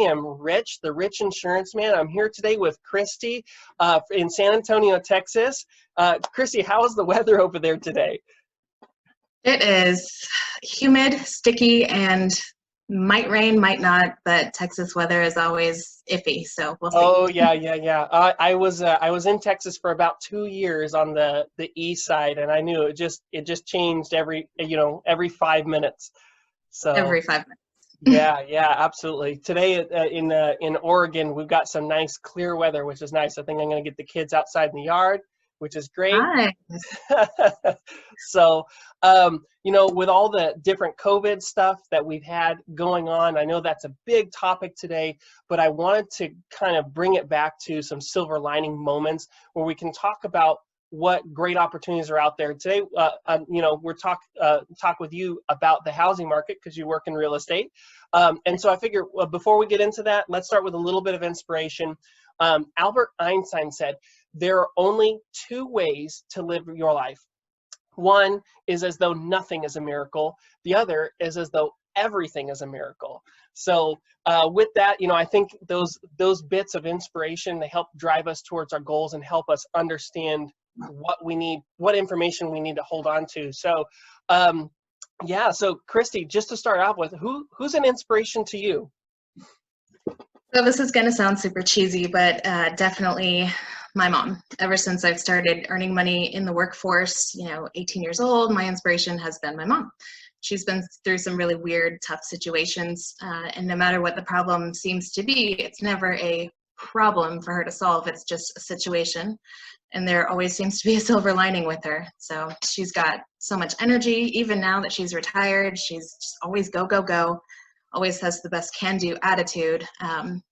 am Rich, the Rich Insurance Man. I'm here today with Kristi in San Antonio, Texas. Kristi, how is the weather over there today? It is humid, sticky, and might rain, might not, but Texas weather is always iffy, so we'll see. Oh, yeah. I was in Texas for about 2 years on the east side, and I knew it just changed every 5 minutes. So Every 5 minutes. Yeah, absolutely. Today in Oregon, we've got some nice clear weather, which is nice. I think I'm going to get the kids outside in the yard, which is great. Nice. So, with all the different COVID stuff that we've had going on, I know that's a big topic today, but I wanted to kind of bring it back to some silver lining moments where we can talk about what great opportunities are out there today. We're talk with you about the housing market because you work in real estate. And so I figure before we get into that, let's start with a little bit of inspiration. Albert Einstein said, there are only two ways to live your life. One is as though nothing is a miracle. The other is as though everything is a miracle. So with that, I think those bits of inspiration, they help drive us towards our goals and help us understand what we need, what information we need to hold on to. So so Kristi, just to start off with, who's an inspiration to you? So this is going to sound super cheesy, but definitely my mom. Ever since I've started earning money in the workforce, 18 years old, my inspiration has been my mom. She's been through some really weird, tough situations, and no matter what the problem seems to be, it's never a problem for her to solve. It's just a situation, and there always seems to be a silver lining with her. So she's got so much energy. Even now that she's retired, she's just always go, go, go. Always has the best can-do attitude.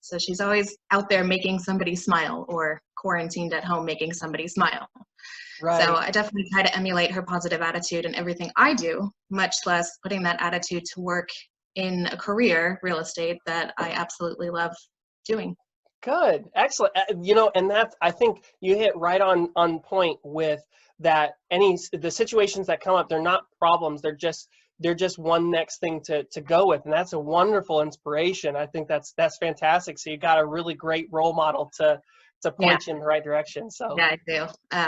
So she's always out there making somebody smile, or quarantined at home making somebody smile. Right. So I definitely try to emulate her positive attitude in everything I do, much less putting that attitude to work in a career, real estate, that I absolutely love doing. Good, excellent. And that's, I think you hit right on point with that. The situations that come up, they're not problems. They're just one next thing to go with, and that's a wonderful inspiration. I think that's fantastic. So you got a really great role model to point you in the right direction. So yeah, I do.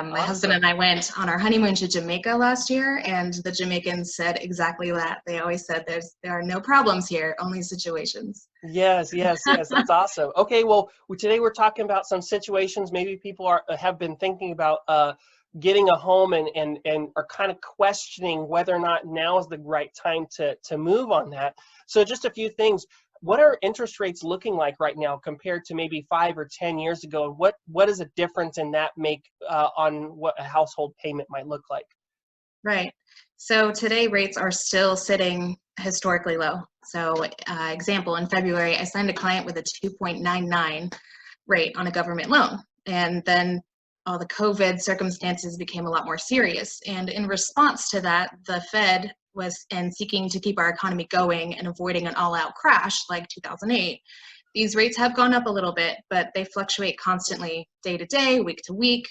My husband and I went on our honeymoon to Jamaica last year, and the Jamaicans said exactly that. They always said there are no problems here, only situations. Yes. That's awesome. Okay, well, today we're talking about some situations maybe people have been thinking about getting a home and are kind of questioning whether or not now is the right time to move on that. So just a few things. What are interest rates looking like right now compared to maybe 5 or 10 years ago? What is a difference in that make on what a household payment might look like? Right. So today rates are still sitting historically low. So example, in February, I signed a client with a 2.99 rate on a government loan. And then all the COVID circumstances became a lot more serious. And in response to that, the Fed was seeking to keep our economy going and avoiding an all-out crash like 2008. These rates have gone up a little bit, but they fluctuate constantly day to day, week to week.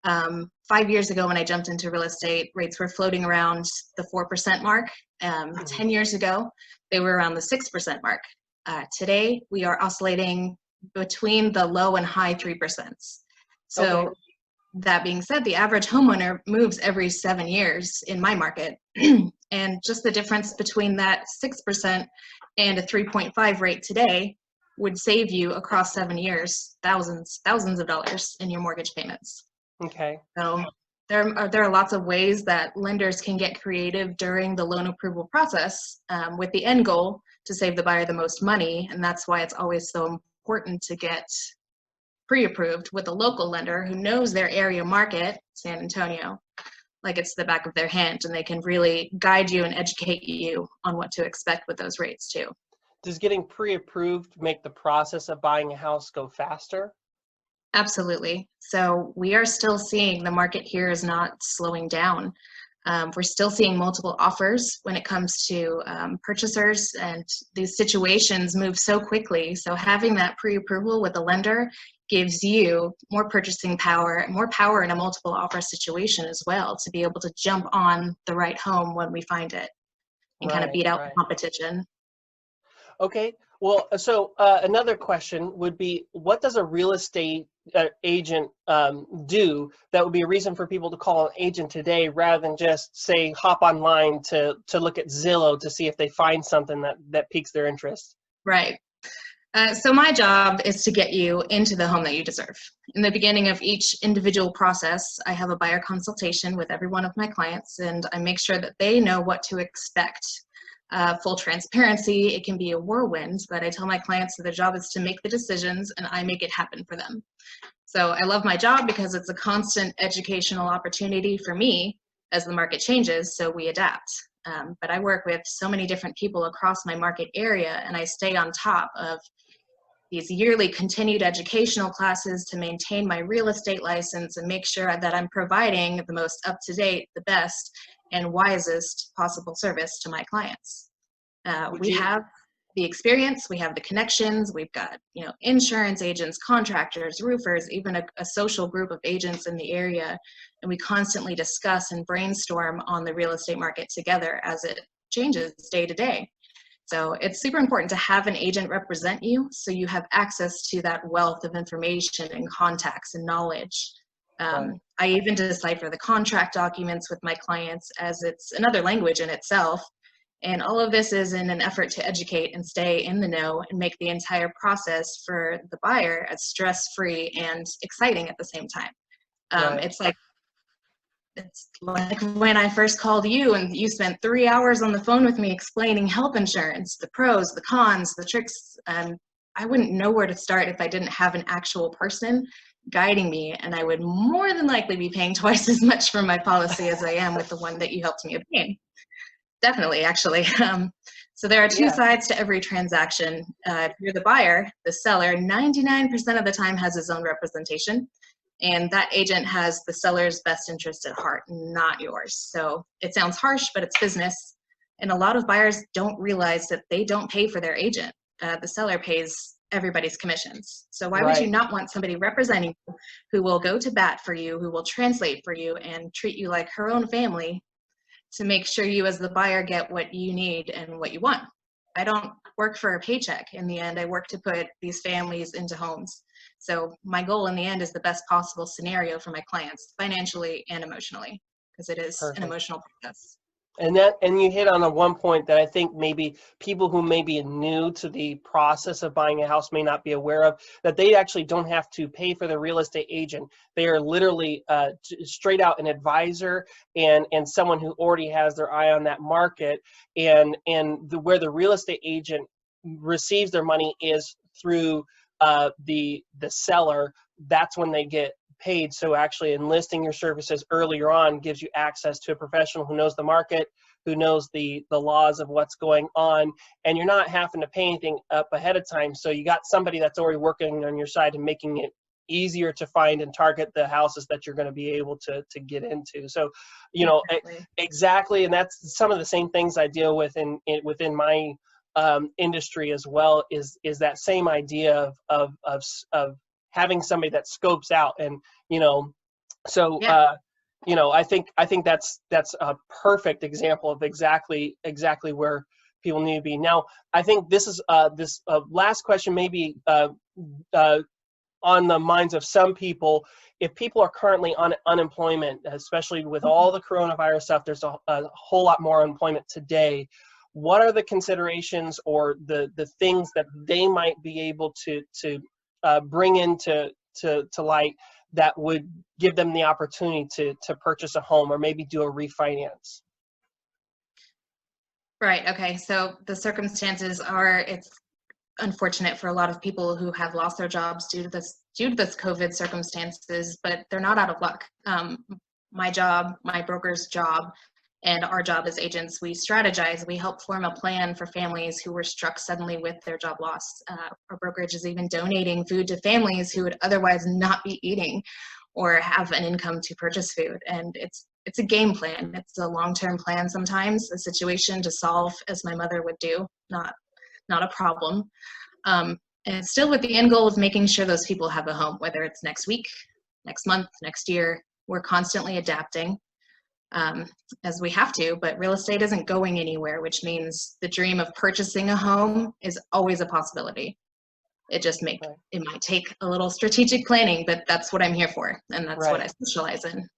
5 years ago when I jumped into real estate, rates were floating around the 4% mark. 10 years ago, they were around the 6% mark. Today, we are oscillating between the low and high 3%. So okay. That being said, the average homeowner moves every 7 years in my market. And just the difference between that 6% and a 3.5 rate today would save you across 7 years, thousands of dollars in your mortgage payments. Okay. So there are lots of ways that lenders can get creative during the loan approval process with the end goal to save the buyer the most money. And that's why it's always so important to get pre-approved with a local lender who knows their area market, San Antonio, like it's the back of their hand, and they can really guide you and educate you on what to expect with those rates too. Does getting pre-approved make the process of buying a house go faster? Absolutely. So we are still seeing the market here is not slowing down. We're still seeing multiple offers when it comes to purchasers, and these situations move so quickly. So having that pre-approval with a lender gives you more purchasing power, more power in a multiple offer situation as well, to be able to jump on the right home when we find it and kind of beat out the competition. Okay. Well, so another question would be, what does a real estate agent do that would be a reason for people to call an agent today rather than just say hop online to look at Zillow to see if they find something that piques their interest? Right. So my job is to get you into the home that you deserve. In the beginning of each individual process, I have a buyer consultation with every one of my clients, and I make sure that they know what to expect. Full transparency, it can be a whirlwind, but I tell my clients that their job is to make the decisions and I make it happen for them. So I love my job because it's a constant educational opportunity for me as the market changes, so we adapt. But I work with so many different people across my market area, and I stay on top of these yearly continued educational classes to maintain my real estate license and make sure that I'm providing the most up-to-date, the best, and wisest possible service to my clients. We have the experience, we have the connections, we've got insurance agents, contractors, roofers, even a social group of agents in the area, and we constantly discuss and brainstorm on the real estate market together as it changes day to day. So it's super important to have an agent represent you so you have access to that wealth of information and contacts and knowledge. Right. I even decipher the contract documents with my clients as it's another language in itself. And all of this is in an effort to educate and stay in the know and make the entire process for the buyer as stress-free and exciting at the same time. Right. It's like when I first called you and you spent 3 hours on the phone with me explaining health insurance, the pros, the cons, the tricks. I wouldn't know where to start if I didn't have an actual person guiding me, and I would more than likely be paying twice as much for my policy as I am with the one that you helped me obtain. Definitely, actually. So there are two Yeah. sides to every transaction. If you're the buyer, the seller 99% of the time has his own representation, and that agent has the seller's best interest at heart, not yours. So it sounds harsh, but it's business. And a lot of buyers don't realize that they don't pay for their agent. The seller pays everybody's commissions. So why would you not want somebody representing you who will go to bat for you, who will translate for you and treat you like her own family to make sure you as the buyer get what you need and what you want? I don't work for a paycheck. In the end, I work to put these families into homes. So my goal in the end is the best possible scenario for my clients, financially and emotionally, because it is an emotional process. And you hit on one point that I think maybe people who may be new to the process of buying a house may not be aware of, that they actually don't have to pay for the real estate agent. They are literally straight out an advisor and someone who already has their eye on that market. And where the real estate agent receives their money is through the seller. That's when they get paid. So actually enlisting your services earlier on gives you access to a professional who knows the market, who knows the laws of what's going on, and you're not having to pay anything up ahead of time. So you got somebody that's already working on your side and making it easier to find and target the houses that you're going to be able to get into. So, exactly. And that's some of the same things I deal with within my industry as well, is that same idea of having somebody that scopes out. And I think that's a perfect example of exactly where people need to be. Now, I think this is this last question maybe on the minds of some people. If people are currently on unemployment, especially with all the coronavirus stuff, there's a whole lot more unemployment today. What are the considerations or the things that they might be able to bring into light that would give them the opportunity to purchase a home or maybe do a refinance? Right. Okay. So the circumstances are, it's unfortunate for a lot of people who have lost their jobs due to this COVID circumstances, but they're not out of luck. My job, my broker's job, and our job as agents, we strategize. We help form a plan for families who were struck suddenly with their job loss. Our brokerage is even donating food to families who would otherwise not be eating or have an income to purchase food. And it's a game plan. It's a long-term plan sometimes, a situation to solve, as my mother would do, not a problem. And still with the end goal of making sure those people have a home, whether it's next week, next month, next year. We're constantly adapting. as we have to, but real estate isn't going anywhere, which means the dream of purchasing a home is always a possibility. It just Right. it might take a little strategic planning, but that's what I'm here for, and that's what Right. I specialize in.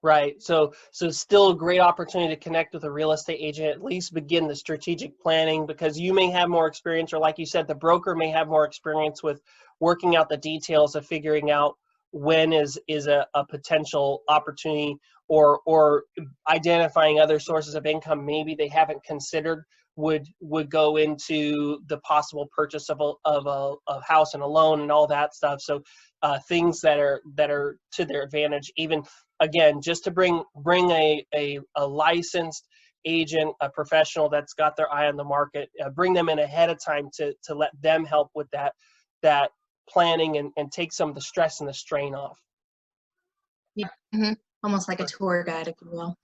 Right. So still a great opportunity to connect with a real estate agent, at least begin the strategic planning, because you may have more experience, or like you said, the broker may have more experience with working out the details of figuring out when is a potential opportunity, or identifying other sources of income maybe they haven't considered would go into the possible purchase of a house and a loan and all that stuff. So things that are to their advantage, even again, just to bring a licensed agent, a professional that's got their eye on the market, bring them in ahead of time to let them help with that planning and take some of the stress and the strain off. Yeah. Mm-hmm. Almost like a tour guide, if you will.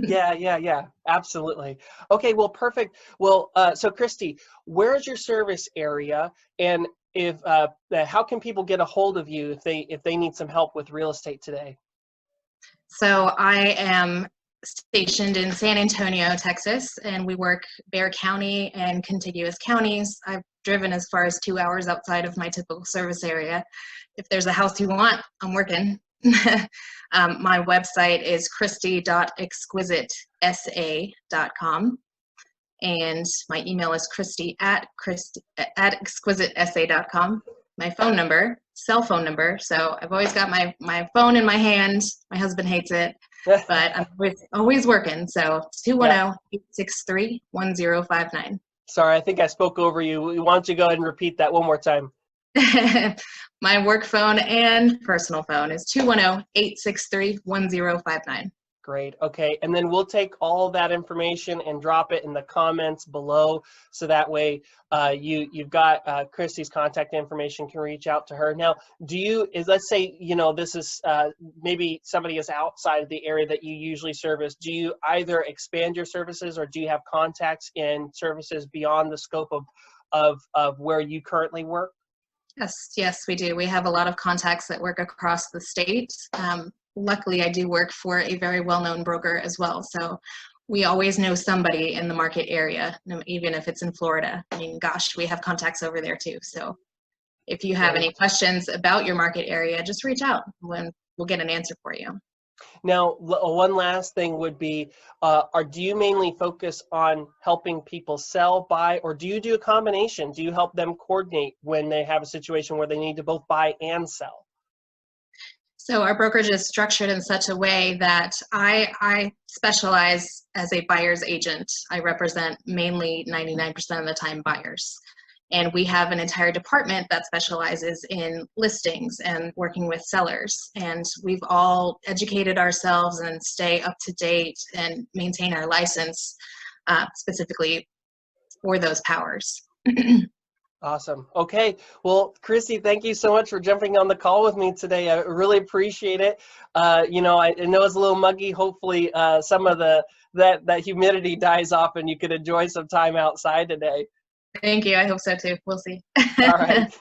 Yeah, absolutely. Okay, well, perfect. Well, so Kristi, where's your service area, and if how can people get a hold of you if they need some help with real estate today? So I am stationed in San Antonio, Texas, and we work Bexar County and contiguous counties. I've driven as far as 2 hours outside of my typical service area. If there's a house you want, I'm working. My website is kristi.exquisitesa.com, and my email is kristi@exquisitesa.com. My phone number, cell phone number, so I've always got my phone in my hand. My husband hates it, but I'm always working. So 210-863-1059. Sorry, I think I spoke over you. Why don't you go ahead and repeat that one more time? My work phone and personal phone is 210-863-1059. Great. Okay. And then we'll take all that information and drop it in the comments below. So that way you've got Kristi's contact information, can reach out to her. Now, let's say, this is maybe somebody is outside of the area that you usually service. Do you either expand your services, or do you have contacts in services beyond the scope of where you currently work? Yes, we do. We have a lot of contacts that work across the state. Luckily, I do work for a very well-known broker as well. So we always know somebody in the market area, even if it's in Florida. I mean, gosh, we have contacts over there too. So if you have any questions about your market area, just reach out when we'll get an answer for you. Now, one last thing would be, do you mainly focus on helping people sell, buy, or do you do a combination? Do you help them coordinate when they have a situation where they need to both buy and sell? So our brokerage is structured in such a way that I specialize as a buyer's agent. I represent mainly 99% of the time buyers. And we have an entire department that specializes in listings and working with sellers. And we've all educated ourselves and stay up to date and maintain our license specifically for those powers. Awesome. Okay. Well, Kristi, thank you so much for jumping on the call with me today. I really appreciate it. I know it's a little muggy. Hopefully some of that humidity dies off and you can enjoy some time outside today. Thank you. I hope so too. We'll see. All right.